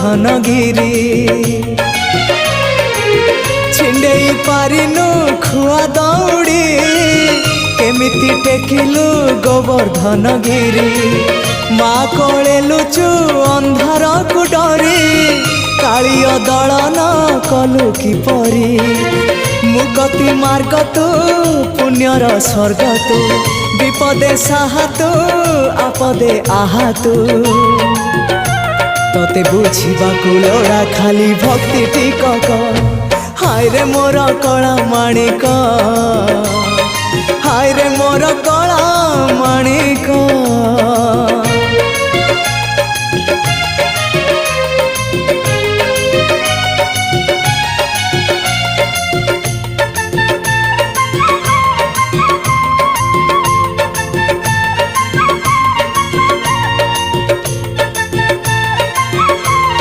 गोवर्धनगिरी छिंडेई पारिनु खुआ दौड़ी केमिति टेकिलु गोवर्धनगिरी माँ कोले लुचु अंधार को डरी कालिय दलन कलु किपरि मुकति मार्ग तू पुण्यर स्वर्ग तू विपदे साहा तू आपदे आहा तू तते बुझिबाकु लोड़ा खाली भक्ति टिकक हाय रे मोर कला माणिक हाय रे मोर कला माणिक।